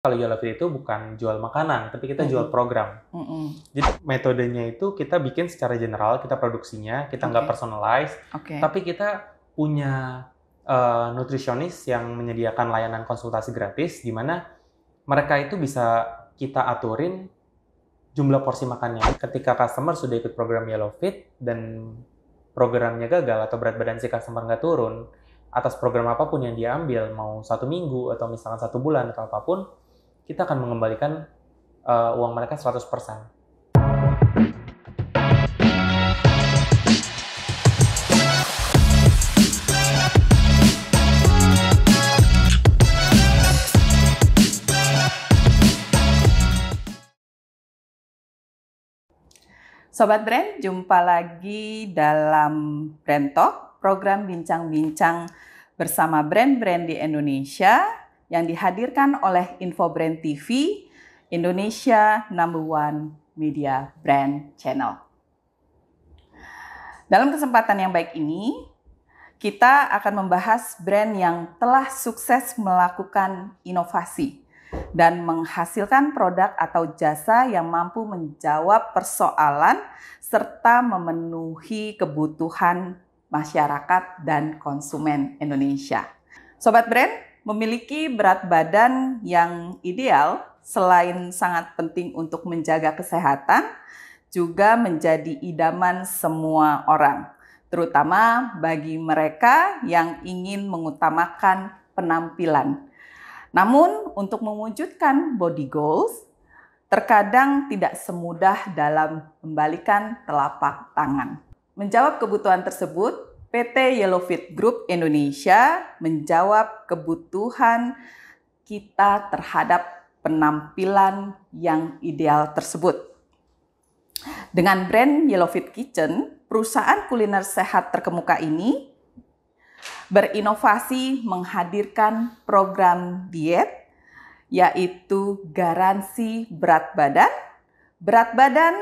Kalau Yellow Fit itu bukan jual makanan, tapi kita jual program. Mm-mm. Jadi metodenya itu kita bikin secara general, kita produksinya, kita nggak Oke. personalize, Oke. tapi kita punya nutrisionis yang menyediakan layanan konsultasi gratis, di mana mereka itu bisa kita aturin jumlah porsi makannya. Ketika customer sudah ikut program Yellow Fit dan programnya gagal atau berat badan si customer nggak turun, atas program apapun yang dia ambil, mau 1 minggu atau misalkan 1 bulan atau apapun, kita akan mengembalikan uang mereka 100%. Sobat Brand, jumpa lagi dalam Brand Talk, program bincang-bincang bersama brand-brand di Indonesia yang dihadirkan oleh Infobrand TV, Indonesia #1 media brand channel. Dalam kesempatan yang baik ini, kita akan membahas brand yang telah sukses melakukan inovasi dan menghasilkan produk atau jasa yang mampu menjawab persoalan serta memenuhi kebutuhan masyarakat dan konsumen Indonesia. Sobat Brand memiliki berat badan yang ideal selain sangat penting untuk menjaga kesehatan, juga menjadi idaman semua orang, terutama bagi mereka yang ingin mengutamakan penampilan. Namun, untuk mewujudkan body goals, terkadang tidak semudah dalam membalikan telapak tangan. Menjawab kebutuhan tersebut, PT Yellow Fit Group Indonesia menjawab kebutuhan kita terhadap penampilan yang ideal tersebut. Dengan brand Yellow Fit Kitchen, perusahaan kuliner sehat terkemuka ini berinovasi menghadirkan program diet, yaitu garansi berat badan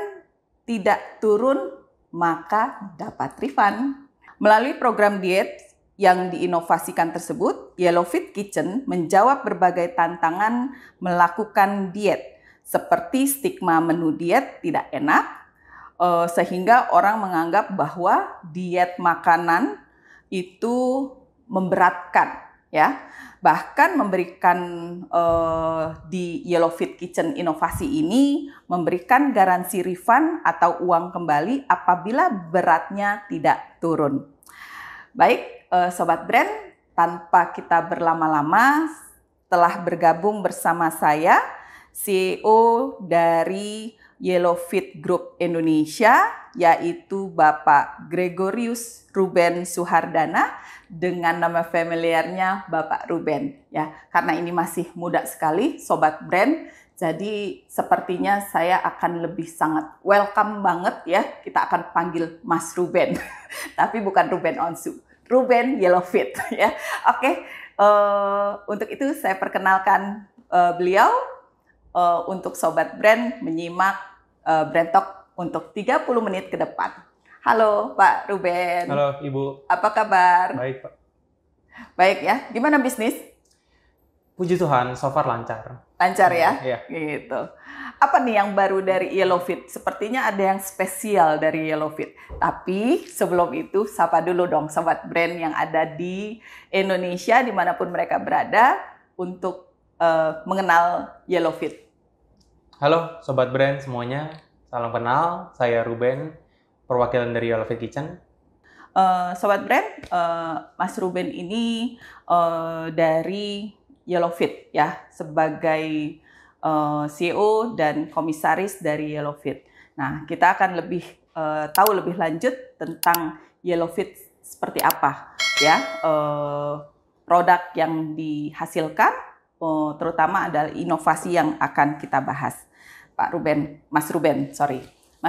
tidak turun maka dapat refund. Melalui program diet yang diinovasikan tersebut, Yellow Fit Kitchen menjawab berbagai tantangan melakukan diet, seperti stigma menu diet tidak enak, sehingga orang menganggap bahwa diet makanan itu memberatkan, ya. Bahkan memberikan di Yellow Fit Kitchen inovasi ini memberikan garansi refund atau uang kembali apabila beratnya tidak turun. Baik, Sobat Brand, tanpa kita berlama-lama, telah bergabung bersama saya, CEO dari Yellow Fit Group Indonesia, yaitu Bapak Gregorius Ruben Suhardana, dengan nama familiarnya Bapak Ruben, ya. Karena ini masih muda sekali, Sobat Brand, jadi sepertinya saya akan lebih sangat welcome banget, ya. Kita akan panggil Mas Ruben, tapi bukan Ruben Onsu, Ruben Yellow Fit, ya. Oke, untuk itu saya perkenalkan beliau. Untuk Sobat Brand menyimak Brand Talk untuk 30 menit ke depan. Halo Pak Ruben. Halo Ibu. Apa kabar? Baik Pak. Baik ya. Gimana bisnis? Puji Tuhan, so far lancar. Lancar ya? Iya. Gitu. Apa nih yang baru dari Yellow Fit? Sepertinya ada yang spesial dari Yellow Fit. Tapi sebelum itu, sapa dulu dong Sobat Brand yang ada di Indonesia, dimanapun mereka berada, untuk mengenal Yellow Fit. Halo Sobat Brand semuanya, salam kenal, saya Ruben, perwakilan dari Yellow Fit Kitchen. Sobat Brand, Mas Ruben ini dari Yellow Fit, ya, sebagai CEO dan komisaris dari Yellow Fit. Nah, kita akan lebih tahu lebih lanjut tentang Yellow Fit seperti apa, ya, produk yang dihasilkan, terutama adalah inovasi yang akan kita bahas. Mas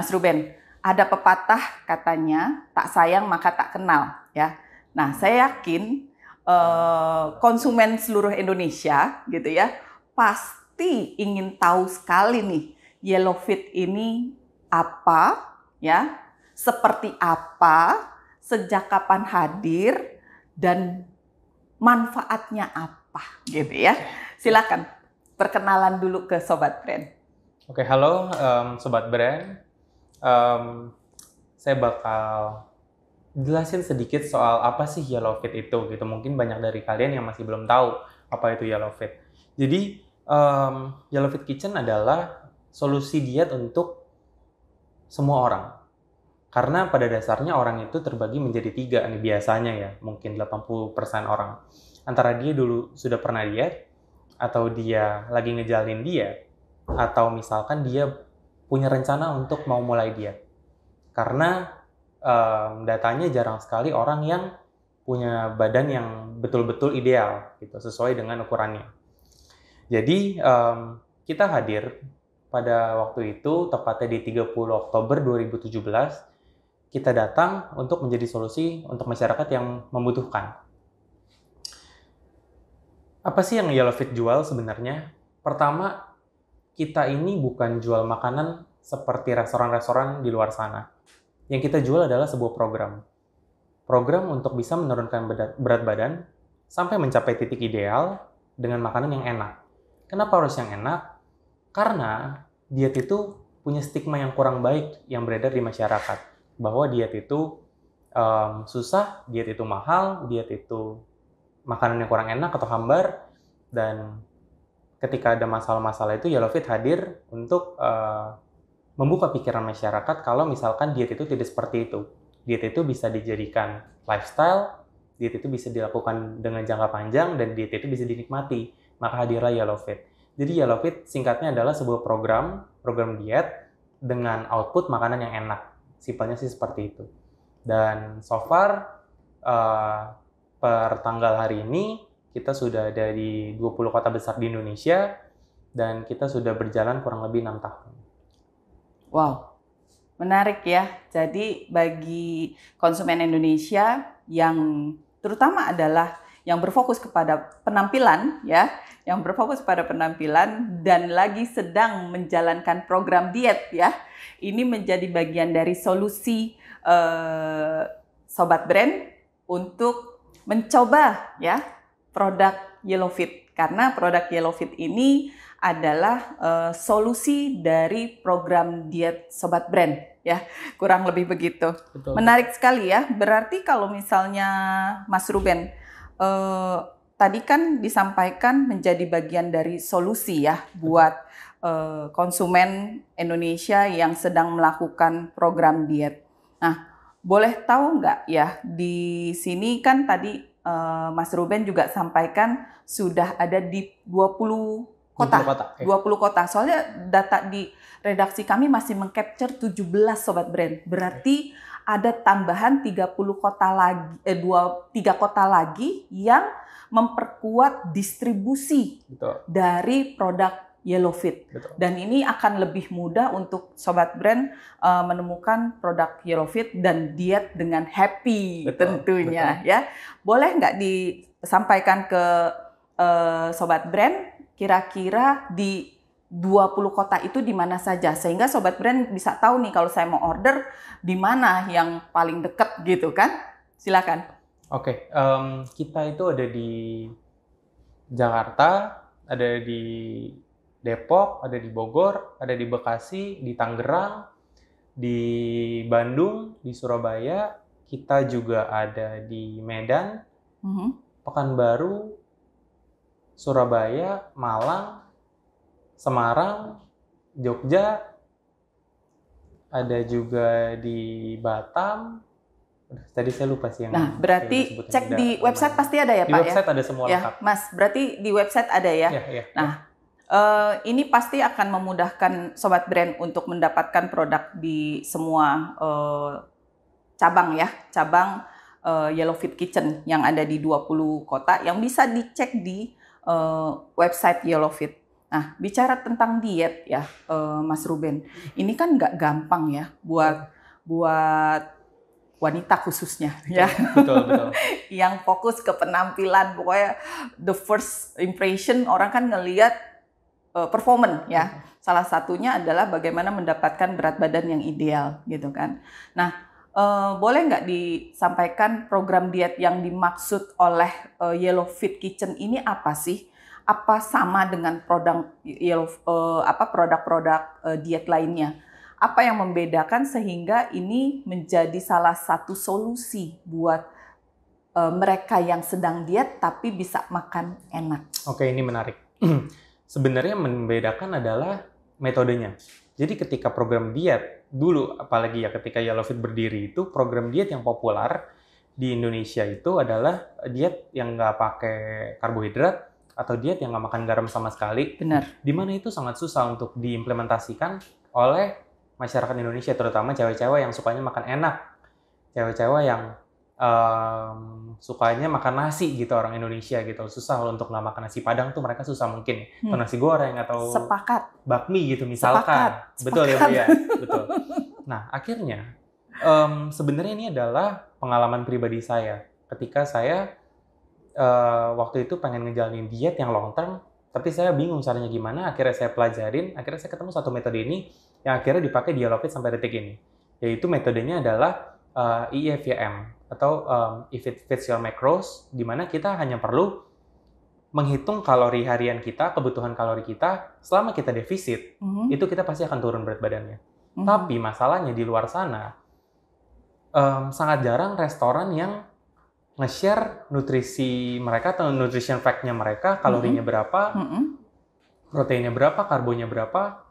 Ruben, ada pepatah katanya, tak sayang maka tak kenal, ya. Nah, saya yakin konsumen seluruh Indonesia, gitu ya, pasti ingin tahu sekali nih, Yellow Fit ini apa, ya, seperti apa, sejak kapan hadir, dan manfaatnya apa, gitu ya. Silakan perkenalan dulu ke Sobat Brand. Oke, halo Sobat Brand. Saya bakal jelasin sedikit soal apa sih Yellow Fit itu gitu. Mungkin banyak dari kalian yang masih belum tahu apa itu Yellow Fit. Jadi Yellow Fit Kitchen adalah solusi diet untuk semua orang. Karena pada dasarnya orang itu terbagi menjadi 3 nih biasanya ya, mungkin 80% orang. Antara dia dulu sudah pernah diet, atau dia lagi ngejalin diet, atau misalkan dia punya rencana untuk mau mulai diet. Karena datanya jarang sekali orang yang punya badan yang betul-betul ideal, gitu, sesuai dengan ukurannya. Jadi kita hadir pada waktu itu, tepatnya di 30 Oktober 2017, kita datang untuk menjadi solusi untuk masyarakat yang membutuhkan. Apa sih yang Yellow Fit jual sebenarnya? Pertama, kita ini bukan jual makanan seperti restoran-restoran di luar sana. Yang kita jual adalah sebuah program. Program untuk bisa menurunkan berat badan sampai mencapai titik ideal dengan makanan yang enak. Kenapa harus yang enak? Karena diet itu punya stigma yang kurang baik yang beredar di masyarakat. Bahwa diet itu susah, diet itu mahal, diet itu makanan yang kurang enak atau hambar, dan ketika ada masalah-masalah itu Yellow Fit hadir untuk membuka pikiran masyarakat kalau misalkan diet itu tidak seperti itu. Diet itu bisa dijadikan lifestyle, diet itu bisa dilakukan dengan jangka panjang, dan diet itu bisa dinikmati. Maka hadirlah Yellow Fit. Jadi Yellow Fit singkatnya adalah sebuah program diet dengan output makanan yang enak. Simpelnya sih seperti itu. Dan so far per tanggal hari ini, kita sudah ada di 20 kota besar di Indonesia, dan kita sudah berjalan kurang lebih 6 tahun. Wow, menarik ya. Jadi bagi konsumen Indonesia yang terutama adalah yang berfokus kepada penampilan ya, yang berfokus pada penampilan dan lagi sedang menjalankan program diet ya, ini menjadi bagian dari solusi Sobat Brand untuk mencoba ya produk Yellow Fit, karena produk Yellow Fit ini adalah solusi dari program diet Sobat Brand ya, kurang lebih begitu. Betul. Menarik sekali ya. Berarti kalau misalnya Mas Ruben tadi kan disampaikan menjadi bagian dari solusi ya buat konsumen Indonesia yang sedang melakukan program diet. Nah, boleh tahu nggak ya, di sini kan tadi Mas Ruben juga sampaikan sudah ada di 20 kota. 20 kota. Soalnya data di redaksi kami masih meng-capture 17 Sobat Brand. Berarti ada tambahan 30 kota lagi, 3 kota lagi yang memperkuat distribusi dari produk Yellow Fit. Betul. Dan ini akan lebih mudah untuk Sobat Brand menemukan produk Yellow Fit dan diet dengan happy. Betul, tentunya betul. Ya. Boleh nggak disampaikan ke Sobat Brand kira-kira di 20 kota itu di mana saja, sehingga Sobat Brand bisa tahu nih kalau saya mau order di mana yang paling dekat gitu kan? Silakan. Oke, kita itu ada di Jakarta, ada di Depok, ada di Bogor, ada di Bekasi, di Tangerang, di Bandung, di Surabaya. Kita juga ada di Medan, Pekanbaru, Surabaya, Malang, Semarang, Jogja, ada juga di Batam. Tadi saya lupa sih yang. Nah, berarti cek di website pasti ada ya, Pak ya? Di website ada semua lengkap. Mas, berarti di website ada ya? Ya. Nah, ini pasti akan memudahkan Sobat Brand untuk mendapatkan produk di semua cabang ya, cabang Yellow Fit Kitchen yang ada di 20 kota yang bisa dicek di website Yellow Fit. Nah, bicara tentang diet ya, Mas Ruben, ini kan nggak gampang ya buat wanita khususnya ya. Betul. Yang fokus ke penampilan, pokoknya the first impression orang kan ngelihat performance ya. Salah satunya adalah bagaimana mendapatkan berat badan yang ideal gitu kan. Nah, boleh nggak disampaikan program diet yang dimaksud oleh Yellow Fit Kitchen ini apa sih? apa sama dengan produk-produk diet lainnya? Apa yang membedakan sehingga ini menjadi salah satu solusi buat mereka yang sedang diet tapi bisa makan enak? Oke, ini menarik. Sebenarnya membedakan adalah metodenya. Jadi ketika program diet dulu, apalagi ya ketika Yellowfit berdiri itu, program diet yang populer di Indonesia itu adalah diet yang nggak pakai karbohidrat atau diet yang nggak makan garam sama sekali. Benar. Di mana itu sangat susah untuk diimplementasikan oleh masyarakat Indonesia, terutama cewek-cewek yang sukanya makan enak, cewek-cewek yang sukanya makan nasi gitu, orang Indonesia gitu. Susah untuk nggak makan nasi Padang tuh, mereka susah mungkin atau nasi goreng atau Sepakat. bakmi gitu misalkan. Sepakat. Betul ya Bu ya, betul. Nah akhirnya sebenarnya ini adalah pengalaman pribadi saya ketika saya waktu itu pengen ngejalanin diet yang long term, tapi saya bingung caranya gimana. Akhirnya saya pelajarin, akhirnya saya ketemu satu metode ini yang akhirnya dipakai di Yellowfit sampai detik ini, yaitu metodenya adalah EFYM atau If It Fits Your Macros, di mana kita hanya perlu menghitung kalori harian kita, kebutuhan kalori kita. Selama kita defisit, itu kita pasti akan turun berat badannya. Tapi masalahnya di luar sana, sangat jarang restoran yang nge-share nutrisi mereka atau nutrition fact-nya mereka, kalorinya berapa, proteinnya berapa, karbonya berapa,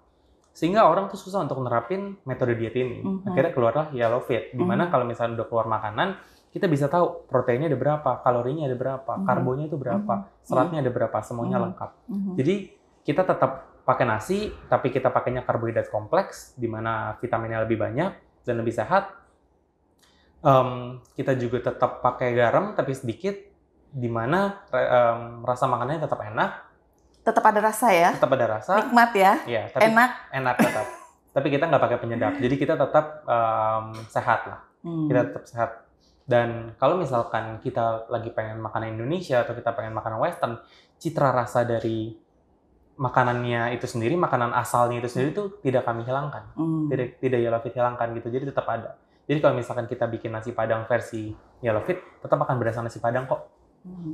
sehingga orang tuh susah untuk nerapin metode diet ini. Akhirnya keluarlah Yellowfit, di mana kalau misalnya udah keluar makanan, kita bisa tahu proteinnya ada berapa, kalorinya ada berapa, karbonya itu berapa, seratnya ada berapa, semuanya lengkap. Jadi kita tetap pakai nasi, tapi kita pakainya karbohidrat kompleks, di mana vitaminnya lebih banyak dan lebih sehat. Kita juga tetap pakai garam, tapi sedikit, di mana rasa makanannya tetap enak. Tetap ada rasa ya? Tetap ada rasa. Nikmat ya? Iya, tapi enak tetap. Tapi kita nggak pakai penyedap, jadi kita tetap sehat lah. Kita tetap sehat. Dan kalau misalkan kita lagi pengen makanan Indonesia atau kita pengen makanan Western, citra rasa dari makanannya itu sendiri, makanan asalnya itu sendiri itu tidak kami hilangkan, tidak Yellowfit hilangkan gitu. Jadi tetap ada. Jadi kalau misalkan kita bikin nasi Padang versi Yellowfit, tetap akan berasa nasi Padang kok.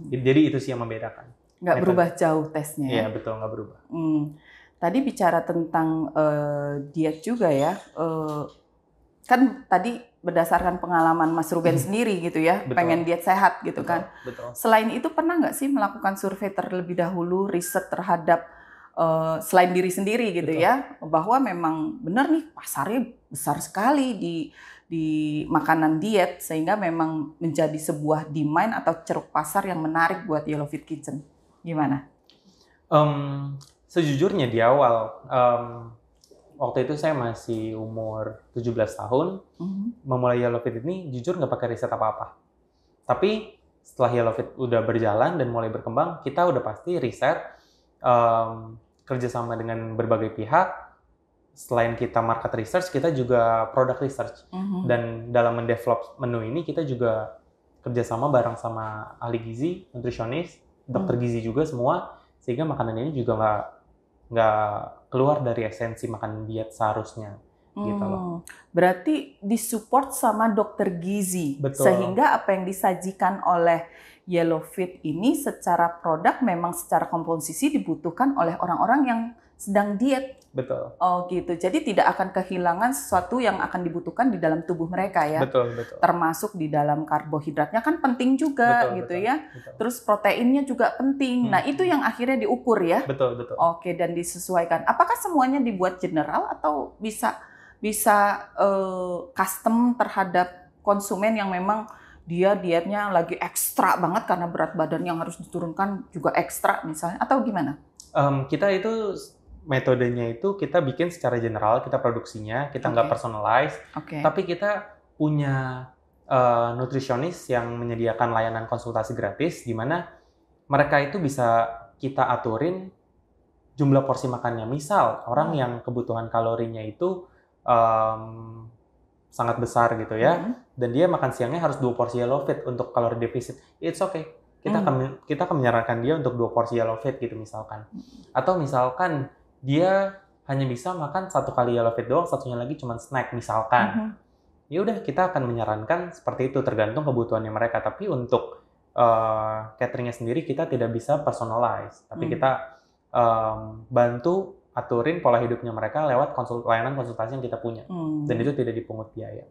Jadi itu sih yang membedakan. Nggak berubah jauh tesnya. Iya betul, nggak berubah. Tadi bicara tentang diet juga ya. Kan tadi berdasarkan pengalaman Mas Ruben sendiri gitu ya, pengen diet sehat gitu kan. Betul. Selain itu pernah nggak sih melakukan survei terlebih dahulu, riset terhadap selain diri sendiri gitu ya, bahwa memang benar nih pasarnya besar sekali di makanan diet, sehingga memang menjadi sebuah demand atau ceruk pasar yang menarik buat Yellowfit Kitchen. Gimana? Sejujurnya di awal, waktu itu saya masih umur 17 tahun, memulai Yellowfit ini jujur nggak pakai riset apa-apa. Tapi setelah Yellowfit udah berjalan dan mulai berkembang, kita udah pasti riset, kerjasama dengan berbagai pihak. Selain kita market research, kita juga product research. Dan dalam mendevelop menu ini, kita juga kerjasama bareng sama ahli gizi, nutrisionis, dokter gizi juga semua, sehingga makanan ini juga nggak keluar dari esensi makanan diet seharusnya. Gitu loh. Berarti disupport sama dokter gizi. Betul. Sehingga apa yang disajikan oleh Yellowfit ini secara produk memang secara komposisi dibutuhkan oleh orang-orang yang sedang diet. Betul. Oh gitu. Jadi tidak akan kehilangan sesuatu yang akan dibutuhkan di dalam tubuh mereka ya. Betul. Termasuk di dalam karbohidratnya kan penting juga gitu ya. Betul. Terus proteinnya juga penting. Nah itu yang akhirnya diukur ya. Betul. Oke, dan disesuaikan. Apakah semuanya dibuat general atau bisa custom terhadap konsumen yang memang dia dietnya lagi ekstra banget karena berat badan yang harus diturunkan juga ekstra misalnya, atau gimana? Kita itu metodenya itu kita bikin secara general, kita produksinya, kita nggak personalize, tapi kita punya nutrisionis yang menyediakan layanan konsultasi gratis, di mana mereka itu bisa kita aturin jumlah porsi makannya. Misal orang yang kebutuhan kalorinya itu sangat besar gitu ya, dan dia makan siangnya harus 2 porsi Yellowfit untuk kalori defisit, it's okay. Kita akan menyarankan dia untuk 2 porsi Yellowfit gitu misalkan. Atau misalkan dia hanya bisa makan 1 kali Yellowfit doang, satunya lagi cuma snack misalkan. Ya udah, kita akan menyarankan seperti itu tergantung kebutuhannya mereka. Tapi untuk cateringnya sendiri kita tidak bisa personalize, tapi Hmm. kita bantu aturin pola hidupnya mereka lewat layanan konsultasi yang kita punya, dan itu tidak dipungut biaya.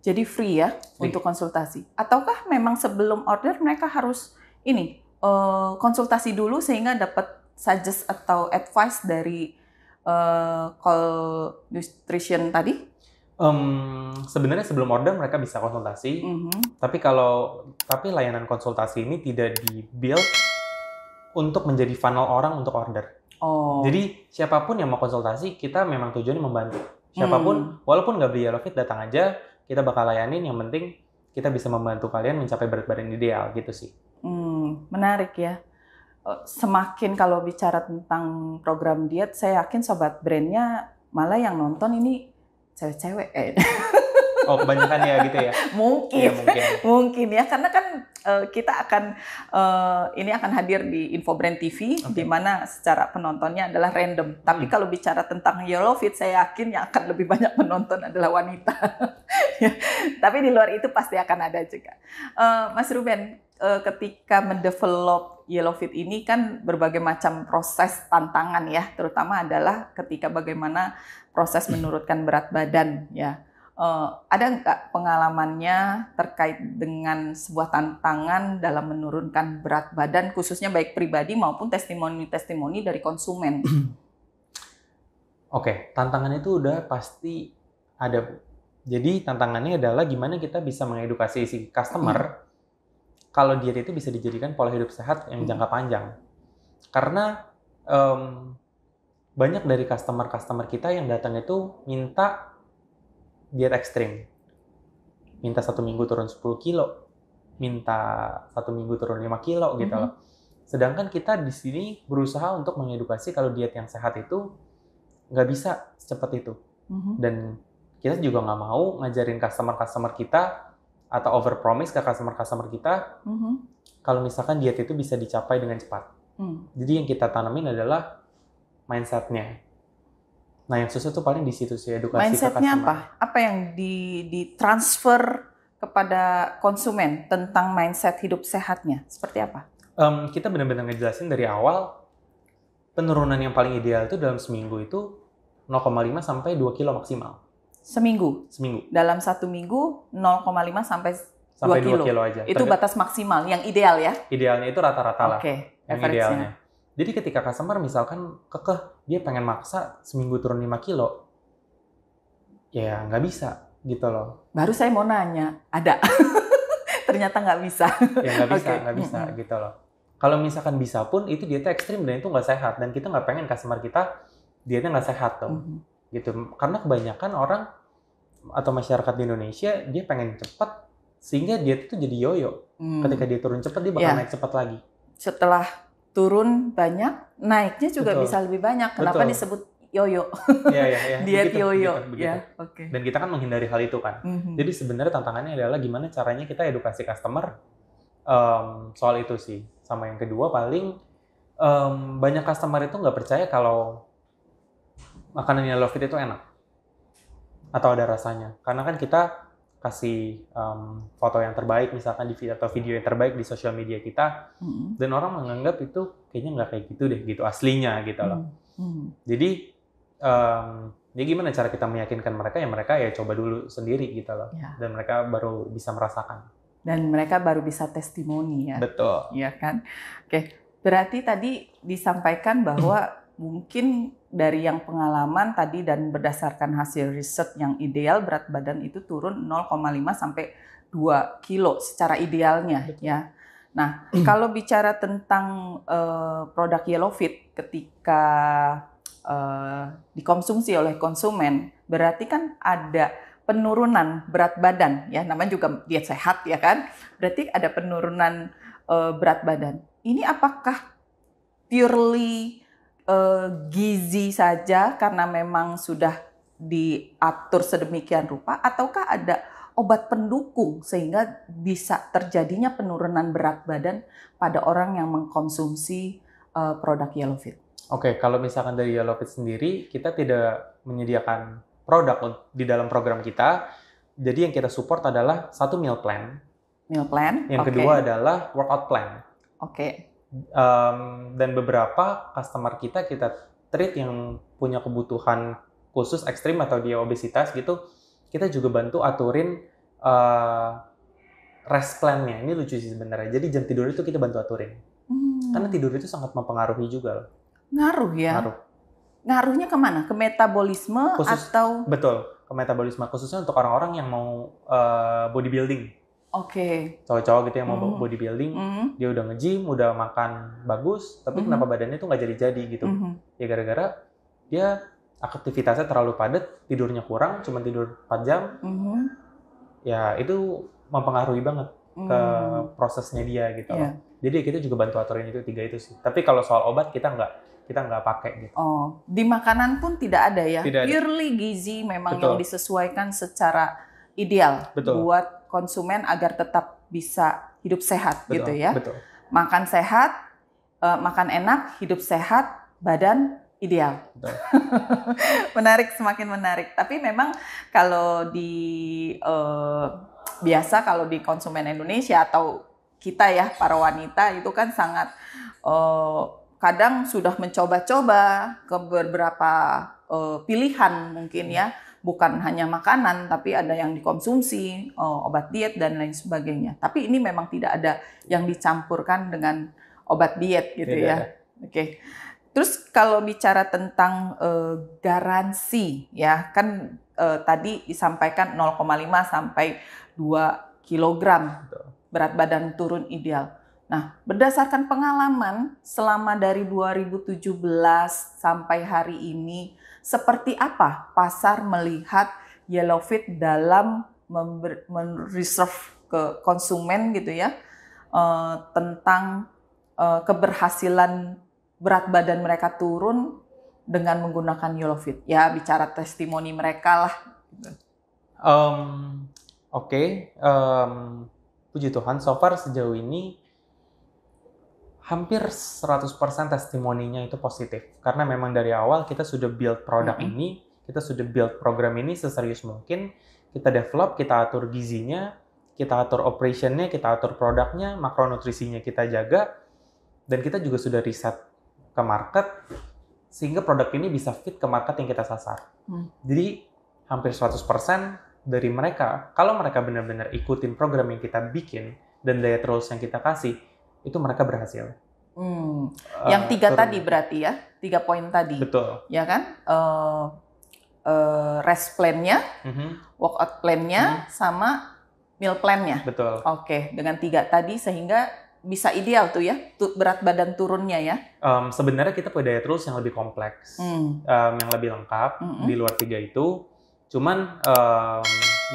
Jadi free ya Free. untuk konsultasi. Ataukah memang sebelum order mereka harus konsultasi dulu sehingga dapat suggest atau advice dari call nutrition tadi? Sebenarnya sebelum order mereka bisa konsultasi, tapi layanan konsultasi ini tidak di-build untuk menjadi funnel orang untuk order. Jadi siapapun yang mau konsultasi, kita memang tujuannya membantu. Siapapun, walaupun nggak beli Yellowfit, datang aja, kita bakal layanin. Yang penting kita bisa membantu kalian mencapai berat badan ideal, gitu sih. Menarik ya. Semakin kalau bicara tentang program diet, saya yakin sobat brandnya malah yang nonton ini cewek-cewek. Oh, kebanyakan ya gitu ya? Mungkin, ya, mungkin ya, karena kan kita akan hadir di Infobrand TV, di mana secara penontonnya adalah random. Tapi kalau bicara tentang Yellowfit, saya yakin yang akan lebih banyak penonton adalah wanita. Tapi di luar itu pasti akan ada juga. Mas Ruben, ketika mendevelop Yellowfit ini kan berbagai macam proses tantangan ya, terutama adalah ketika bagaimana proses menurunkan berat badan ya. Ada nggak pengalamannya terkait dengan sebuah tantangan dalam menurunkan berat badan, khususnya baik pribadi maupun testimoni-testimoni dari konsumen? Oke, tantangan itu udah pasti ada, Bu. Jadi tantangannya adalah gimana kita bisa mengedukasi si customer kalau diet itu bisa dijadikan pola hidup sehat yang jangka panjang. Karena banyak dari customer kita yang datang itu minta diet ekstrim. Minta 1 minggu turun 10 kilo, minta 1 minggu turun 5 kilo gitu loh. Sedangkan kita di sini berusaha untuk mengedukasi kalau diet yang sehat itu nggak bisa secepat itu. Dan kita juga nggak mau ngajarin customer kita atau overpromise ke customer kita kalau misalkan diet itu bisa dicapai dengan cepat. Jadi yang kita tanamin adalah mindset-nya. Nah, yang susah tuh paling di situ sih, edukasi mindset-nya ke customer. apa? Apa yang ditransfer kepada konsumen tentang mindset hidup sehatnya? Seperti apa? Kita benar-benar ngejelasin dari awal, penurunan yang paling ideal itu dalam seminggu itu 0,5 sampai 2 kilo maksimal. Seminggu? Seminggu. Dalam 1 minggu 0,5 sampai 2 kilo aja. Itu batas maksimal, yang ideal ya? Idealnya itu rata-rata lah. Oke, yang idealnya. Jadi ketika customer misalkan dia pengen maksa seminggu turun 5 kilo, ya nggak bisa gitu loh. Baru saya mau nanya, ada? Ternyata nggak bisa. Ya nggak bisa gitu loh. Kalau misalkan bisa pun itu dietnya ekstrim dan itu nggak sehat, dan kita nggak pengen customer kita dietnya nggak sehat tuh. Gitu. Karena kebanyakan orang atau masyarakat di Indonesia dia pengen cepat sehingga diet itu jadi yoyo. Ketika dia turun cepat dia bakal naik cepat lagi. Setelah turun banyak, naiknya juga bisa lebih banyak. Kenapa disebut yoyo? Diet begitu, yoyo. Begitu. Ya, Dan kita kan menghindari hal itu kan. Jadi sebenarnya tantangannya adalah gimana caranya kita edukasi customer soal itu sih. Sama yang kedua paling banyak customer itu nggak percaya kalau makanan Yellowfit itu enak atau ada rasanya. Karena kan kita kasih foto yang terbaik misalkan atau video yang terbaik di sosial media kita, dan orang menganggap itu kayaknya nggak kayak gitu deh, gitu aslinya gitu loh. Jadi ya gimana cara kita meyakinkan mereka ya coba dulu sendiri gitu loh, dan mereka baru bisa merasakan. Dan mereka baru bisa testimoni ya. Betul. Iya kan. Oke, berarti tadi disampaikan bahwa mungkin dari yang pengalaman tadi dan berdasarkan hasil riset yang ideal berat badan itu turun 0,5 sampai 2 kilo secara idealnya. Betul. Ya. Nah, kalau bicara tentang produk Yellowfit ketika dikonsumsi oleh konsumen, berarti kan ada penurunan berat badan ya, namanya juga diet sehat ya kan. Berarti ada penurunan berat badan. Ini apakah purely gizi saja karena memang sudah diatur sedemikian rupa, ataukah ada obat pendukung sehingga bisa terjadinya penurunan berat badan pada orang yang mengkonsumsi produk Yellowfit? Oke, kalau misalkan dari Yellowfit sendiri, kita tidak menyediakan produk di dalam program kita. Jadi yang kita support adalah 1 meal plan Meal plan. Yang Oke. kedua adalah workout plan. Oke. Dan beberapa customer kita treat yang punya kebutuhan khusus ekstrim atau dia obesitas gitu, kita juga bantu aturin rest plan-nya. Ini lucu sih sebenarnya. Jadi jam tidur itu kita bantu aturin. Karena tidur itu sangat mempengaruhi juga loh. Ngaruh ya? Ngaruh. Ngaruhnya kemana? Ke metabolisme atau? Betul, ke metabolisme. Khususnya untuk orang-orang yang mau bodybuilding. Oke. Cowok-cowok gitu yang mau bodybuilding, dia udah nge-gym, udah makan bagus, tapi kenapa badannya tuh nggak jadi-jadi gitu. Ya gara-gara dia aktivitasnya terlalu padat, tidurnya kurang, cuma tidur 4 jam. Ya itu mempengaruhi banget ke prosesnya dia gitu. Yeah. Jadi kita juga bantu aturin itu 3 itu sih. Tapi kalau soal obat kita nggak pakai gitu. Oh, di makanan pun tidak ada ya? Tidak ada. Purely gizi memang Betul. yang disesuaikan secara ideal. Betul. Buat konsumen agar tetap bisa hidup sehat. Betul, gitu ya. Betul. Makan sehat, makan enak, hidup sehat, badan ideal. Betul. Menarik, semakin menarik. Tapi memang kalau biasa kalau di konsumen Indonesia atau kita ya para wanita itu kan sangat kadang sudah mencoba-coba ke beberapa pilihan mungkin ya, bukan hanya makanan tapi ada yang dikonsumsi, obat diet dan lain sebagainya. Tapi ini memang tidak ada yang dicampurkan dengan obat diet gitu ya. Oke. Terus kalau bicara tentang garansi ya kan tadi disampaikan 0,5 sampai 2 kilogram berat badan turun ideal. Nah, berdasarkan pengalaman selama dari 2017 sampai hari ini, seperti apa pasar melihat Yellowfit dalam reserve ke konsumen gitu ya, tentang keberhasilan berat badan mereka turun dengan menggunakan Yellowfit? Ya, bicara testimoni mereka lah. Oke. Puji Tuhan, so far sejauh ini hampir 100% testimoninya itu positif. Karena memang dari awal kita sudah build produk ini, kita sudah build program ini seserius mungkin. Kita develop, kita atur gizinya, kita atur operationnya, kita atur produknya, makronutrisinya kita jaga, dan kita juga sudah riset ke market, sehingga produk ini bisa fit ke market yang kita sasar. Jadi hampir 100% dari mereka, kalau mereka benar-benar ikutin program yang kita bikin dan diet rules yang kita kasih, itu mereka berhasil. Yang 3 tadi berarti ya, 3 poin tadi. Betul. Ya kan? Rest plan-nya, workout plan-nya, sama meal plan-nya. Betul. Oke, dengan 3 tadi sehingga bisa ideal tuh ya, berat badan turunnya ya. Sebenarnya kita punya diet rules yang lebih kompleks, yang lebih lengkap di luar 3 itu. Cuman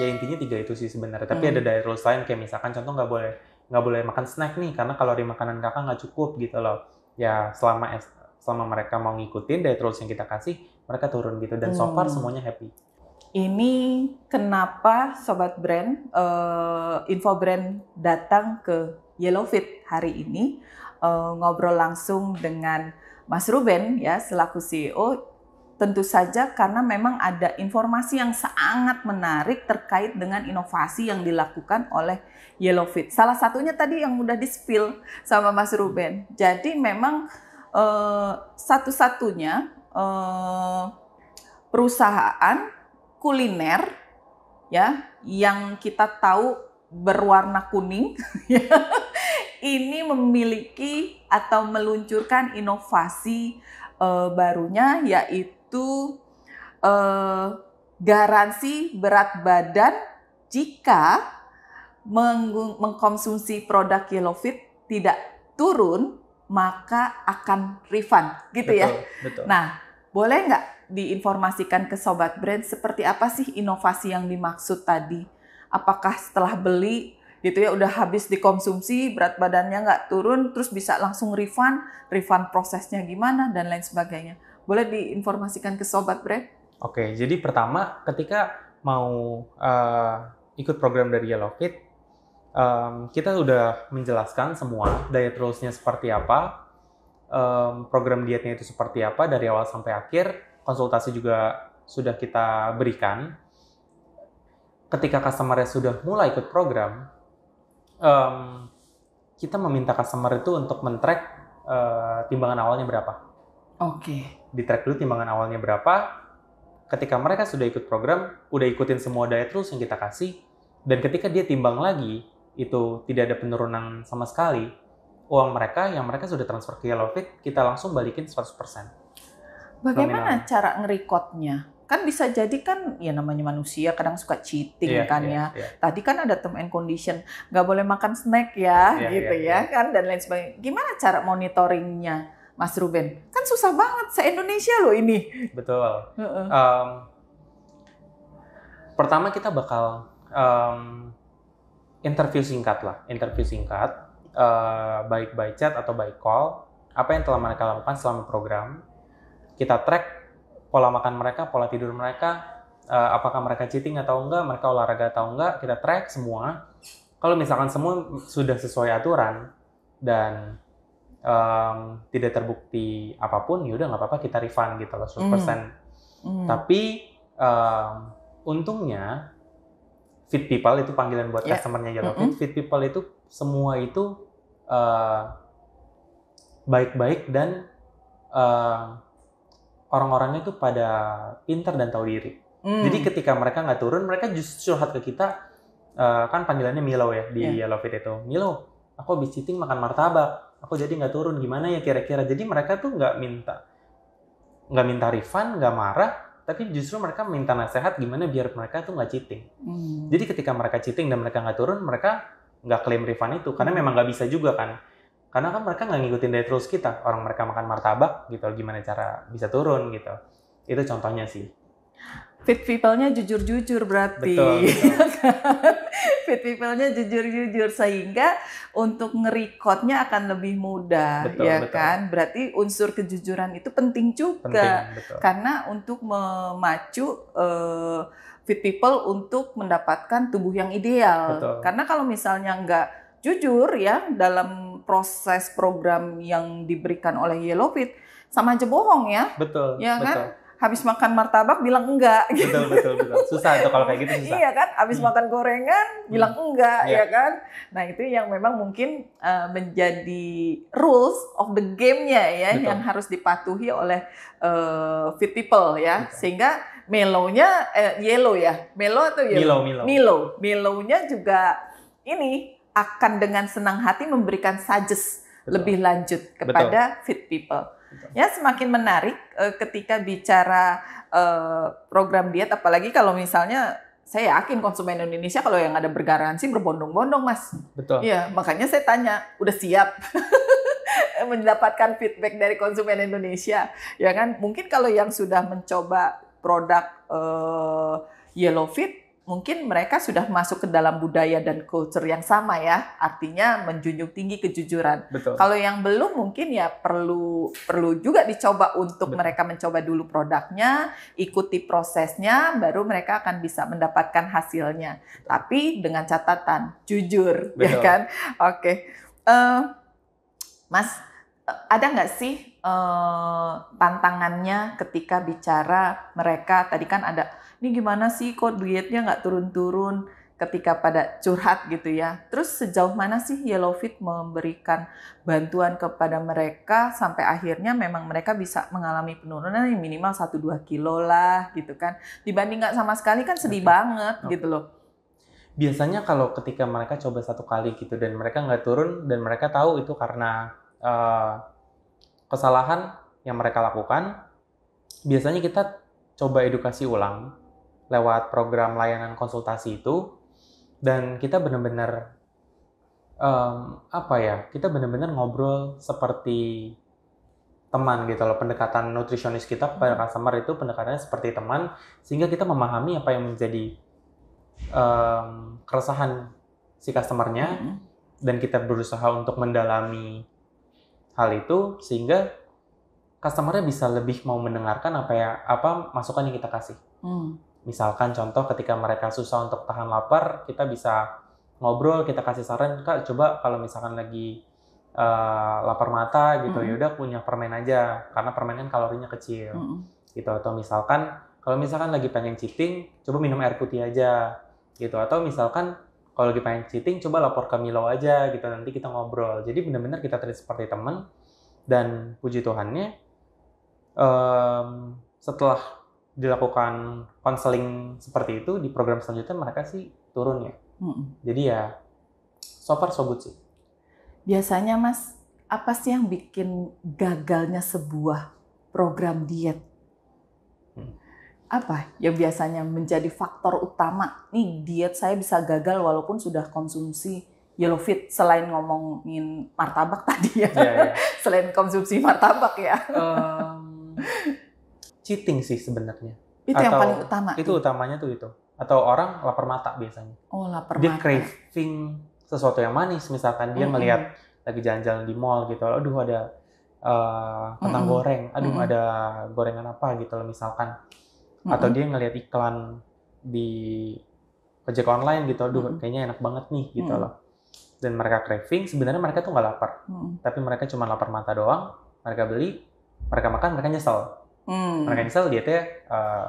ya intinya 3 itu sih sebenarnya. Tapi ada diet rules lain kayak misalkan contoh nggak boleh makan snack nih karena kalori makanan kakak nggak cukup gitu loh. Ya selama mereka mau ngikutin diet rules yang kita kasih, mereka turun gitu dan so far semuanya happy. Ini kenapa Sobat Brand, Info Brand datang ke Yellowfit hari ini ngobrol langsung dengan Mas Ruben ya selaku CEO. Tentu saja karena memang ada informasi yang sangat menarik terkait dengan inovasi yang dilakukan oleh Yellowfit. Salah satunya tadi yang udah di-spill sama Mas Ruben. Jadi memang satu-satunya perusahaan kuliner ya yang kita tahu berwarna kuning ini memiliki atau meluncurkan inovasi barunya yaitu garansi berat badan jika mengkonsumsi produk Yellowfit tidak turun maka akan refund gitu ya. Betul. Nah, boleh nggak diinformasikan ke Sobat Brand seperti apa sih inovasi yang dimaksud tadi? Apakah setelah beli gitu ya udah habis dikonsumsi berat badannya nggak turun terus bisa langsung refund prosesnya gimana dan lain sebagainya? Boleh diinformasikan ke Sobat Brand? Oke, jadi pertama ketika mau ikut program dari Yellowfit, kita udah menjelaskan semua diet rules-nya seperti apa, program dietnya itu seperti apa dari awal sampai akhir, konsultasi juga sudah kita berikan. Ketika customer-nya sudah mulai ikut program, em, kita meminta customer itu untuk men-track timbangan awalnya berapa. Oke. Di-track dulu timbangan awalnya berapa. Ketika mereka sudah ikut program, udah ikutin semua diet rules yang kita kasih, dan ketika dia timbang lagi, itu tidak ada penurunan sama sekali, uang mereka yang mereka sudah transfer ke Yellowfit, kita langsung balikin 100%. Bagaimana cara nge-recordnya? Kan bisa jadi kan, ya namanya manusia kadang suka cheating kan ya. Tadi kan ada term and condition, nggak boleh makan snack ya, gitu ya kan, dan lain sebagainya. Gimana cara monitoringnya, Mas Ruben? Kan susah banget, se-Indonesia loh ini. Betul. Pertama kita bakal interview singkat, baik by chat atau by call, apa yang telah mereka lakukan selama program. Kita track pola makan mereka, pola tidur mereka, apakah mereka cheating atau enggak, mereka olahraga atau enggak, kita track semua. Kalau misalkan semua sudah sesuai aturan dan tidak terbukti apapun, yaudah nggak apa-apa, kita refund gitu loh, 100%. Tapi untungnya Fit People itu panggilan buat customer-nya Yellowfit. Fit People itu semua itu baik-baik dan orang-orangnya itu pada pintar dan tahu diri. Jadi ketika mereka nggak turun, mereka justru curhat ke kita. Kan panggilannya Milo ya di Yellowfit itu. Milo, aku habis cheating makan martabak, aku jadi nggak turun, gimana ya kira-kira. Jadi mereka tuh nggak minta refund, nggak marah, tapi justru mereka minta nasihat gimana biar mereka tuh nggak cheating. Jadi ketika mereka cheating dan mereka nggak turun, mereka nggak klaim refund itu, karena memang nggak bisa juga kan. Karena kan mereka nggak ngikutin diet rules kita. Orang mereka makan martabak gitu, gimana cara bisa turun gitu. Itu contohnya sih. Fit people-nya jujur-jujur berarti. Betul. Fit people-nya jujur-jujur sehingga untuk nge-recordnya akan lebih mudah, betul. Kan? Berarti unsur kejujuran itu penting juga. Betul. Karena untuk memacu fit people untuk mendapatkan tubuh yang ideal. Betul. Karena kalau misalnya nggak jujur ya dalam proses program yang diberikan oleh Yellowfit, sama aja bohong ya. Betul. Ya kan? Habis makan martabak bilang enggak. Betul. Susah itu kalau kayak gitu susah. Iya kan? Habis makan gorengan bilang enggak, ya kan? Nah itu yang memang mungkin menjadi rules of the game-nya ya, yang harus dipatuhi oleh fit people ya. Betul. Sehingga Melo-nya Yellow ya? Melo atau Yellow? Milo. Milo-nya juga ini akan dengan senang hati memberikan suggest lebih lanjut kepada fit people. Betul. Ya semakin menarik ketika bicara program diet, apalagi kalau misalnya saya yakin konsumen Indonesia kalau yang ada bergaransi berbondong-bondong, Mas. Betul. Iya, makanya saya tanya, udah siap mendapatkan feedback dari konsumen Indonesia, ya kan? Mungkin kalau yang sudah mencoba produk Yellowfit, mungkin mereka sudah masuk ke dalam budaya dan culture yang sama ya, artinya menjunjung tinggi kejujuran. Betul. Kalau yang belum mungkin ya perlu juga dicoba untuk mereka mencoba dulu produknya, ikuti prosesnya, baru mereka akan bisa mendapatkan hasilnya. Tapi dengan catatan jujur, ya kan? Oke. Mas, ada nggak sih tantangannya ketika bicara mereka tadi kan ada, ini gimana sih kok dietnya nggak turun-turun, ketika pada curhat gitu ya. Terus sejauh mana sih Yellowfit memberikan bantuan kepada mereka sampai akhirnya memang mereka bisa mengalami penurunan yang minimal 1-2 kilo lah gitu kan. Dibanding nggak sama sekali kan sedih banget gitu loh. Biasanya kalau ketika mereka coba 1 kali gitu dan mereka nggak turun dan mereka tahu itu karena kesalahan yang mereka lakukan, biasanya kita coba edukasi ulang lewat program layanan konsultasi itu, dan kita benar-benar kita benar-benar ngobrol seperti teman gitu loh. Pendekatan nutrisionis kita kepada customer itu pendekatannya seperti teman, sehingga kita memahami apa yang menjadi keresahan si customernya, dan kita berusaha untuk mendalami hal itu sehingga customernya bisa lebih mau mendengarkan apa masukan yang kita kasih. Misalkan contoh ketika mereka susah untuk tahan lapar, kita bisa ngobrol, kita kasih saran, Kak coba kalau misalkan lagi lapar mata gitu, yaudah punya permen aja, karena permen kan kalorinya kecil. Gitu. Atau misalkan kalau misalkan lagi pengen cheating, coba minum air putih aja gitu. Atau misalkan kalau lagi pengen cheating, coba lapor ke Milo aja gitu, nanti kita ngobrol. Jadi benar-benar kita treat seperti teman, dan puji Tuhannya, setelah dilakukan konseling seperti itu, di program selanjutnya mereka sih turun ya. Jadi ya, so far so good sih. Biasanya Mas, apa sih yang bikin gagalnya sebuah program diet? Apa yang biasanya menjadi faktor utama? Nih diet saya bisa gagal walaupun sudah konsumsi Yellow Fit, selain ngomongin martabak tadi ya. Yeah. Selain konsumsi martabak ya. Cheating sih sebenarnya. Itu yang paling utama. Itu utamanya tuh itu. Atau orang lapar mata biasanya. Oh, lapar dia mata. Dia craving sesuatu yang manis, misalkan dia melihat lagi jalan-jalan di mall gitu, aduh ada kentang goreng, aduh ada gorengan apa gitu loh misalkan. Atau dia ngelihat iklan di ojek online gitu, aduh kayaknya enak banget nih gitu loh. Dan mereka craving, sebenarnya mereka tuh nggak lapar. Tapi mereka cuma lapar mata doang, mereka beli, mereka makan, mereka nyesel. Mereka nyesel, dietnya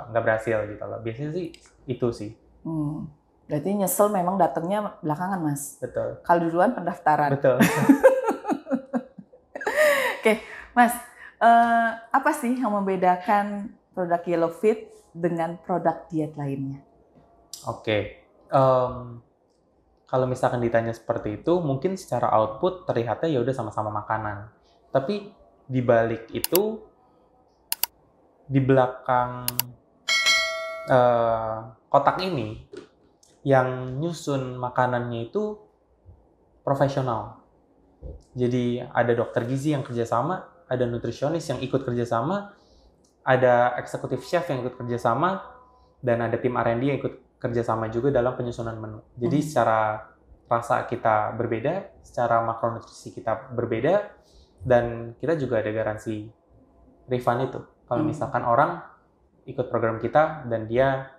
nggak berhasil gitu loh. Biasanya sih itu sih. Berarti nyesel memang datangnya belakangan, Mas? Betul. Kalau duluan pendaftaran? Betul. Oke, Mas, apa sih yang membedakan produk Yellow Fit dengan produk diet lainnya? Oke. Kalau misalkan ditanya seperti itu, mungkin secara output terlihatnya ya udah sama-sama makanan. Tapi di balik itu, di belakang kotak ini, yang nyusun makanannya itu profesional. Jadi ada dokter gizi yang kerjasama, ada nutrisionis yang ikut kerjasama, ada eksekutif chef yang ikut kerjasama, dan ada tim R&D yang ikut kerjasama juga dalam penyusunan menu. Jadi secara rasa kita berbeda, secara makronutrisi kita berbeda, dan kita juga ada garansi refund itu. Kalau misalkan orang ikut program kita dan dia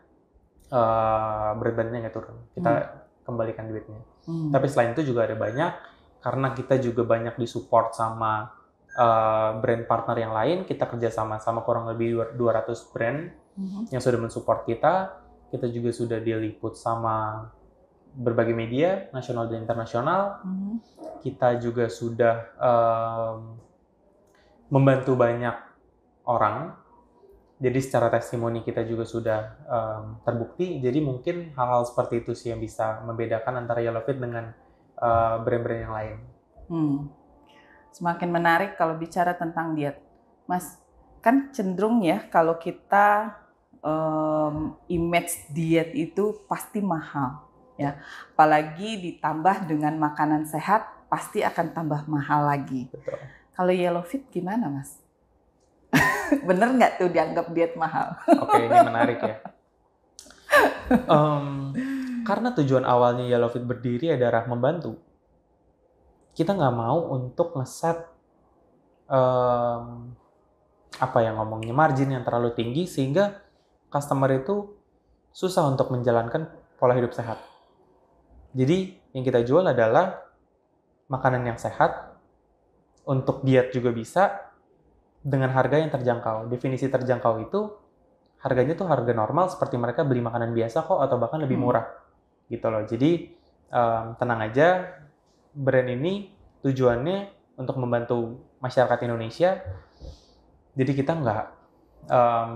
berat badannya nggak turun, kita kembalikan duitnya. Tapi selain itu juga ada banyak, karena kita juga banyak disupport sama brand partner yang lain, kita kerjasama sama kurang lebih 200 brand yang sudah mensupport kita. Kita juga sudah diliput sama berbagai media, nasional dan internasional. Kita juga sudah membantu banyak orang. Jadi secara testimoni kita juga sudah terbukti. Jadi mungkin hal-hal seperti itu sih yang bisa membedakan antara Yellow Fit dengan brand-brand yang lain. Semakin menarik kalau bicara tentang diet. Mas, kan cenderung ya kalau kita image diet itu pasti mahal, ya. Apalagi ditambah dengan makanan sehat, pasti akan tambah mahal lagi. Betul. Kalau Yellow Fit gimana, Mas? Bener nggak tuh dianggap diet mahal? Oke, ini menarik ya. Karena tujuan awalnya Yellow Fit berdiri adalah membantu. Kita nggak mau untuk ngeset margin yang terlalu tinggi sehingga customer itu susah untuk menjalankan pola hidup sehat. Jadi yang kita jual adalah makanan yang sehat, untuk diet juga bisa, dengan harga yang terjangkau. Definisi terjangkau itu harganya tuh harga normal seperti mereka beli makanan biasa kok, atau bahkan lebih murah gitu loh. Jadi tenang aja, brand ini tujuannya untuk membantu masyarakat Indonesia. Jadi kita nggak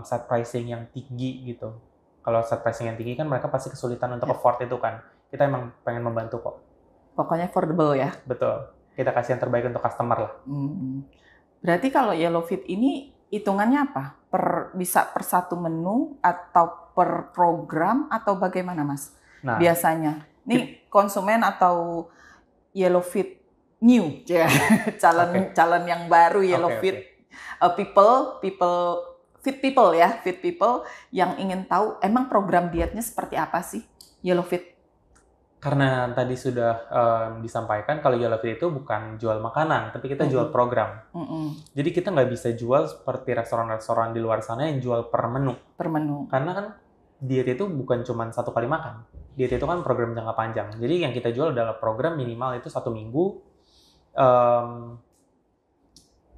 set pricing yang tinggi gitu. Kalau set pricing yang tinggi kan mereka pasti kesulitan untuk afford itu kan. Kita emang pengen membantu kok. Pokoknya affordable ya? Betul. Kita kasih yang terbaik untuk customer lah. Berarti kalau Yellow Fit ini hitungannya apa? Bisa per satu menu atau per program atau bagaimana, Mas? Nah, biasanya. Nih konsumen atau Yellow Fit new, calon yang baru Yellow Fit. Fit people yang ingin tahu emang program dietnya seperti apa sih Yellow Fit? Karena tadi sudah disampaikan kalau Yellow Fit itu bukan jual makanan, tapi kita jual program. Jadi kita nggak bisa jual seperti restoran-restoran di luar sana yang jual per menu. Karena kan diet itu bukan cuma satu kali makan. Diet itu kan program jangka panjang. Jadi yang kita jual adalah program minimal itu 1 minggu.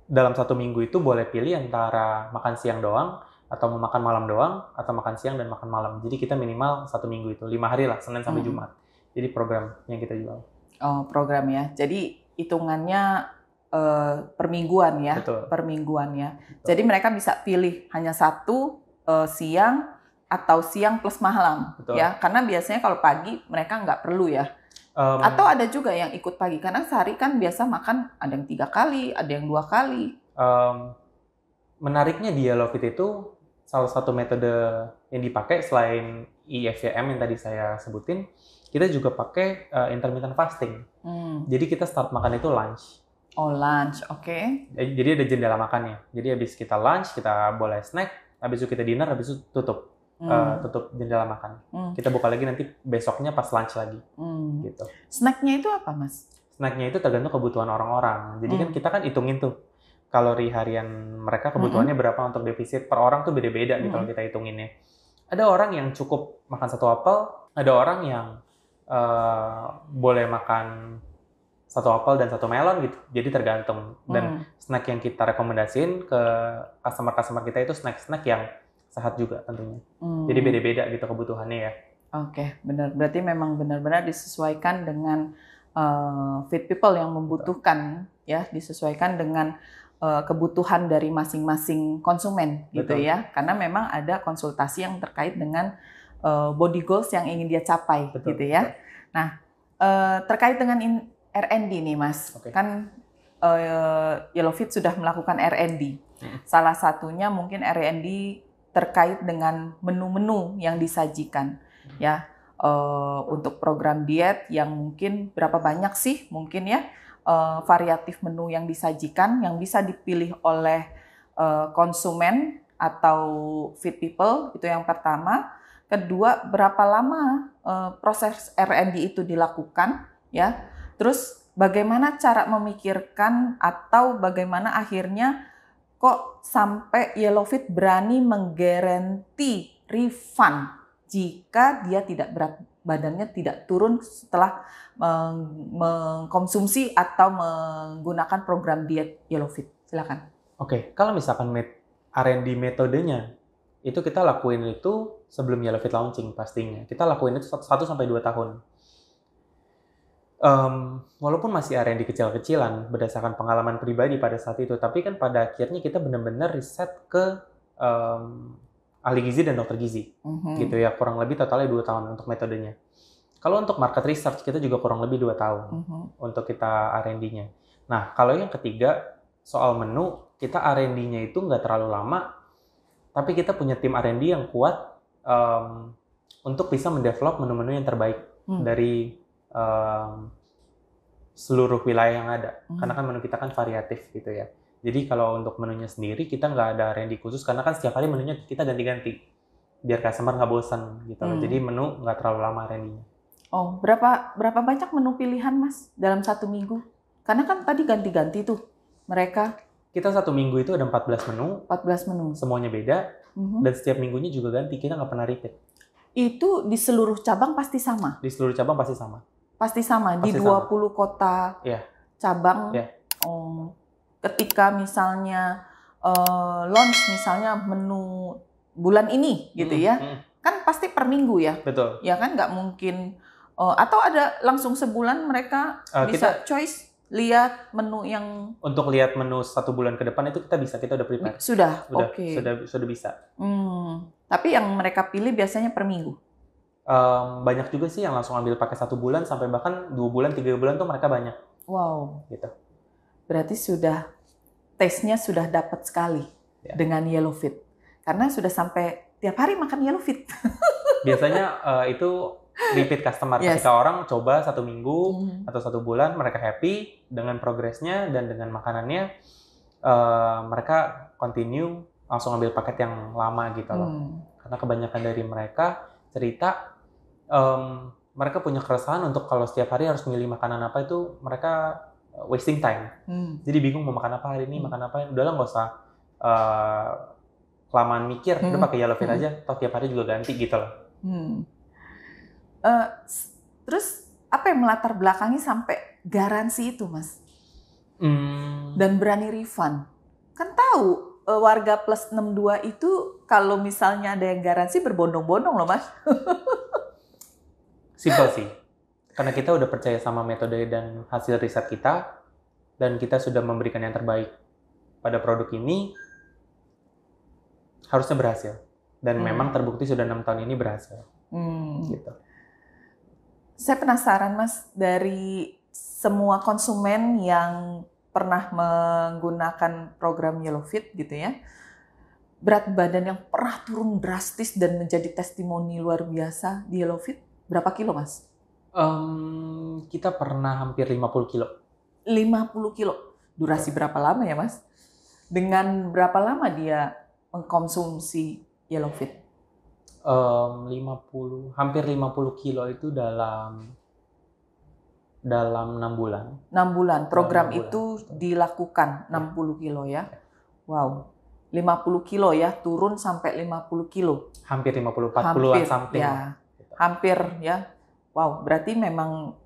Dalam 1 minggu itu boleh pilih antara makan siang doang, atau mau makan malam doang, atau makan siang dan makan malam. Jadi kita minimal 1 minggu itu 5 hari lah, Senin sampai Jumat. Jadi program yang kita jual. Oh, program ya. Jadi hitungannya per mingguan ya. Betul. Per mingguan ya. Betul. Jadi mereka bisa pilih hanya satu siang atau siang plus malam. Betul. Ya. Karena biasanya kalau pagi mereka nggak perlu ya. Atau ada juga yang ikut pagi. Karena sehari kan biasa makan ada yang 3 kali, ada yang 2 kali. Menariknya di YellowFit itu salah satu metode yang dipakai selain IFCM yang tadi saya sebutin, kita juga pakai intermittent fasting. Jadi kita start makan itu lunch. Oh, lunch, oke. Jadi ada jendela makannya. Jadi habis kita lunch, kita boleh snack, habis itu kita dinner, habis itu tutup jendela makan. Kita buka lagi nanti besoknya pas lunch lagi. Gitu. Snacknya itu apa, Mas? Snacknya itu tergantung kebutuhan orang-orang. Jadi kan kita kan hitungin tuh kalori harian mereka, kebutuhannya berapa untuk defisit per orang tuh beda-beda nih kalau kita hitunginnya. Ada orang yang cukup makan 1 apel, ada orang yang boleh makan 1 apel dan 1 melon gitu. Jadi tergantung. Dan snack yang kita rekomendasiin ke customer-customer kita itu snack-snack yang sehat juga tentunya. Jadi beda-beda gitu kebutuhannya ya. Oke, benar. Berarti memang benar-benar disesuaikan dengan fit people yang membutuhkan ya, disesuaikan dengan kebutuhan dari masing-masing konsumen gitu. Betul. Ya. Karena memang ada konsultasi yang terkait dengan body goals yang ingin dia capai. Betul, gitu ya. Betul. Nah, terkait dengan R&D nih Mas, kan YellowFit sudah melakukan R&D. Salah satunya mungkin R&D terkait dengan menu-menu yang disajikan, ya, untuk program diet yang mungkin berapa banyak sih mungkin ya variatif menu yang disajikan yang bisa dipilih oleh konsumen atau fit people, itu yang pertama. Kedua, berapa lama proses R&D itu dilakukan, ya. Terus bagaimana cara memikirkan atau bagaimana akhirnya kok sampai YellowFit berani menggaranti refund jika dia tidak berat badannya tidak turun setelah mengkonsumsi atau menggunakan program diet YellowFit. Silakan. Oke, kalau misalkan R&D metodenya itu kita lakuin itu sebelum YellowFit launching pastinya. Kita lakuin itu 1 sampai 2 tahun. Walaupun masih R&D kecil-kecilan berdasarkan pengalaman pribadi pada saat itu, tapi kan pada akhirnya kita benar-benar riset ke ahli gizi dan dokter gizi, gitu ya, kurang lebih totalnya 2 tahun untuk metodenya. Kalau untuk market research kita juga kurang lebih 2 tahun untuk kita R&D-nya. Nah, kalau yang ketiga soal menu, kita R&D-nya itu nggak terlalu lama, tapi kita punya tim R&D yang kuat untuk bisa mendevelop menu-menu yang terbaik dari seluruh wilayah yang ada. Karena kan menu kita kan variatif gitu ya. Jadi kalau untuk menunya sendiri kita nggak ada R&D khusus karena kan setiap hari menunya kita ganti-ganti biar customer nggak bosan gitu. Jadi menu nggak terlalu lama R&D-nya. Oh, berapa banyak menu pilihan Mas dalam 1 minggu? Karena kan tadi ganti-ganti tuh mereka. Kita 1 minggu itu ada 14 menu. 14 menu. Semuanya beda dan setiap minggunya juga ganti. Kita nggak pernah repeat. Itu di seluruh cabang pasti sama? Di seluruh cabang pasti sama. Pasti sama di 20 kota cabang. Oh, ketika misalnya launch misalnya menu bulan ini gitu ya, kan pasti per minggu ya. Betul. Ya kan nggak mungkin atau ada langsung sebulan mereka bisa choice lihat menu yang untuk lihat menu 1 bulan ke depan itu kita udah prepare. Sudah. Oke. Sudah bisa. Tapi yang mereka pilih biasanya per minggu. Banyak juga sih yang langsung ambil pakai 1 bulan sampai bahkan 2 bulan, 3 bulan tuh mereka banyak. Wow. Gitu. Berarti sudah taste-nya sudah dapat sekali dengan YellowFit. Karena sudah sampai tiap hari makan YellowFit. Biasanya itu repeat customer. Ketika orang coba 1 minggu atau 1 bulan, mereka happy dengan progresnya dan dengan makanannya, mereka continue langsung ambil paket yang lama gitu loh. Karena kebanyakan dari mereka cerita mereka punya keresahan untuk kalau setiap hari harus milih makanan apa itu mereka wasting time. Jadi bingung mau makan apa hari ini, makan apa. Udahlah nggak usah kelamaan mikir, udah pakai YellowFit aja, toh tiap hari juga ganti gitu loh. Terus apa yang melatar belakangi sampai garansi itu, Mas? Dan berani refund. Kan tahu warga plus 62 itu kalau misalnya ada yang garansi berbondong-bondong loh, Mas. Simpel sih. Karena kita udah percaya sama metode dan hasil riset kita, dan kita sudah memberikan yang terbaik pada produk ini, harusnya berhasil. Dan memang terbukti sudah 6 tahun ini berhasil. Gitu. Saya penasaran Mas, dari semua konsumen yang pernah menggunakan program YellowFit gitu ya, berat badan yang pernah turun drastis dan menjadi testimoni luar biasa di YellowFit, berapa kilo Mas? Kita pernah hampir 50 kilo. 50 kilo. Durasi berapa lama ya Mas? Dengan berapa lama dia mengkonsumsi YellowFit? Hampir 50 kilo itu dalam 6 bulan. 6 bulan. Program 6 bulan. itu dilakukan 60 kilo ya. Wow. 50 kilo ya, turun sampai 50 kilo. Hampir 50, 40-an something. Ya. Hampir ya. Wow, berarti memang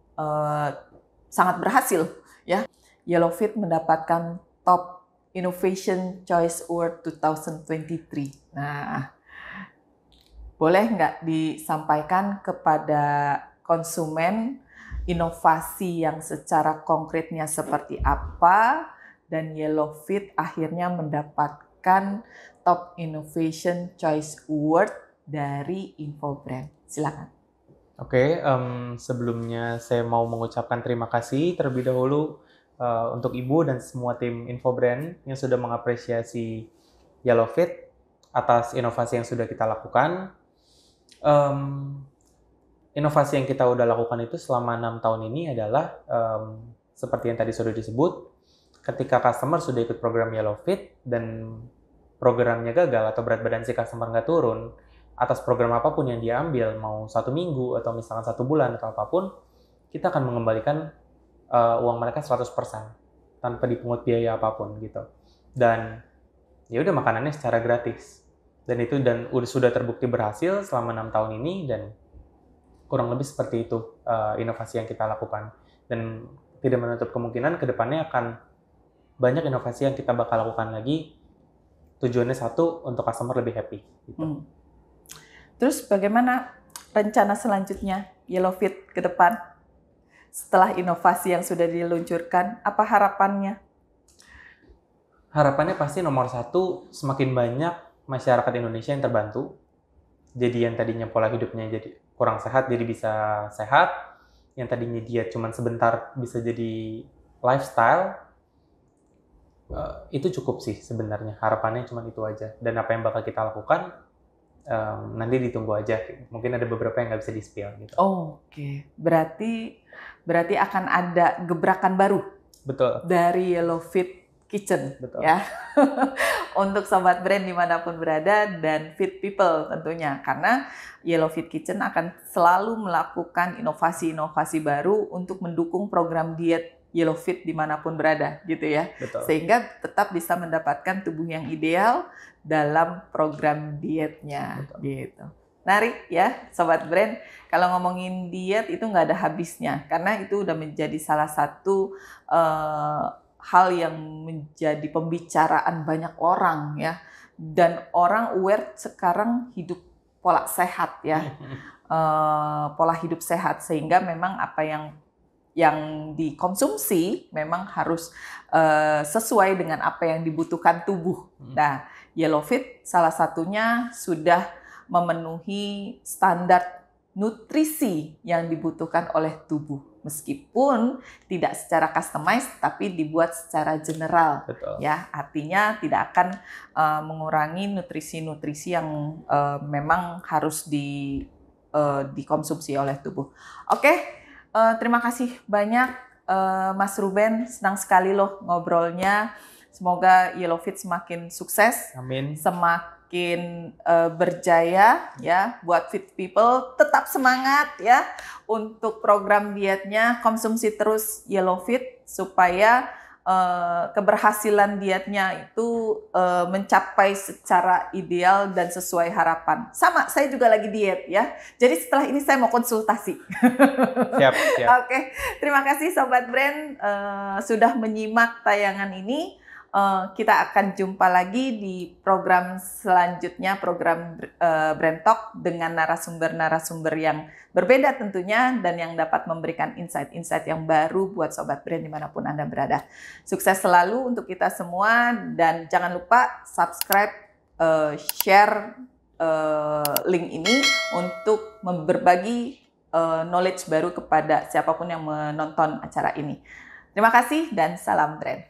sangat berhasil ya. YellowFit mendapatkan Top Innovation Choice Award 2023. Nah, boleh nggak disampaikan kepada konsumen inovasi yang secara konkretnya seperti apa, dan YellowFit akhirnya mendapatkan Top Innovation Choice Award dari Infobrand. Silakan. Oke, sebelumnya saya mau mengucapkan terima kasih terlebih dahulu untuk Ibu dan semua tim Infobrand yang sudah mengapresiasi YellowFit atas inovasi yang sudah kita lakukan. Inovasi yang kita udah lakukan itu selama 6 tahun ini adalah seperti yang tadi sudah disebut, ketika customer sudah ikut program YellowFit dan programnya gagal atau berat badan si customer nggak turun, atas program apapun yang dia ambil, mau 1 minggu atau misalkan 1 bulan atau apapun, kita akan mengembalikan uang mereka 100% tanpa dipungut biaya apapun gitu. Dan ya udah makanannya secara gratis. Dan itu sudah terbukti berhasil selama 6 tahun ini, dan kurang lebih seperti itu inovasi yang kita lakukan. Dan tidak menutup kemungkinan ke depannya akan banyak inovasi yang kita bakal lakukan lagi. Tujuannya satu, untuk customer lebih happy gitu. Terus bagaimana rencana selanjutnya YellowFit ke depan? Setelah inovasi yang sudah diluncurkan, apa harapannya? Harapannya pasti nomor 1, semakin banyak masyarakat Indonesia yang terbantu. Jadi yang tadinya pola hidupnya jadi kurang sehat, jadi bisa sehat. Yang tadinya diet cuma sebentar, bisa jadi lifestyle. Itu cukup sih sebenarnya. Harapannya cuma itu aja. Dan apa yang bakal kita lakukan, nanti ditunggu aja. Mungkin ada beberapa yang nggak bisa di-spill gitu. Oke. Berarti akan ada gebrakan baru. Betul. Dari YellowFit Kitchen. Betul. Ya. Untuk sobat brand dimanapun berada dan fit people tentunya. Karena YellowFit Kitchen akan selalu melakukan inovasi-inovasi baru untuk mendukung program diet YellowFit dimanapun berada gitu ya. Betul. Sehingga tetap bisa mendapatkan tubuh yang ideal dalam program dietnya. Betul. Gitu. Menarik ya sobat brand, kalau ngomongin diet itu nggak ada habisnya, karena itu udah menjadi salah satu hal yang menjadi pembicaraan banyak orang ya, dan orang aware sekarang hidup pola sehat ya, pola hidup sehat, sehingga memang apa yang dikonsumsi memang harus sesuai dengan apa yang dibutuhkan tubuh. Nah, YellowFit salah satunya sudah memenuhi standar nutrisi yang dibutuhkan oleh tubuh. Meskipun tidak secara customized, tapi dibuat secara general. Betul. Ya, artinya tidak akan mengurangi nutrisi-nutrisi yang memang harus dikonsumsi oleh tubuh. Oke, terima kasih banyak Mas Ruben, senang sekali loh ngobrolnya. Semoga YellowFit semakin sukses. Amin. Semakin berjaya ya, buat fit people, tetap semangat ya untuk program dietnya, konsumsi terus YellowFit supaya keberhasilan dietnya itu mencapai secara ideal dan sesuai harapan. Sama, saya juga lagi diet ya. Jadi setelah ini saya mau konsultasi. Siap. Oke, terima kasih Sobat Brand sudah menyimak tayangan ini. Kita akan jumpa lagi di program selanjutnya, program Brand Talk dengan narasumber-narasumber yang berbeda tentunya dan yang dapat memberikan insight-insight yang baru buat Sobat Brand dimanapun Anda berada. Sukses selalu untuk kita semua dan jangan lupa subscribe, share link ini untuk berbagi knowledge baru kepada siapapun yang menonton acara ini. Terima kasih dan salam brand.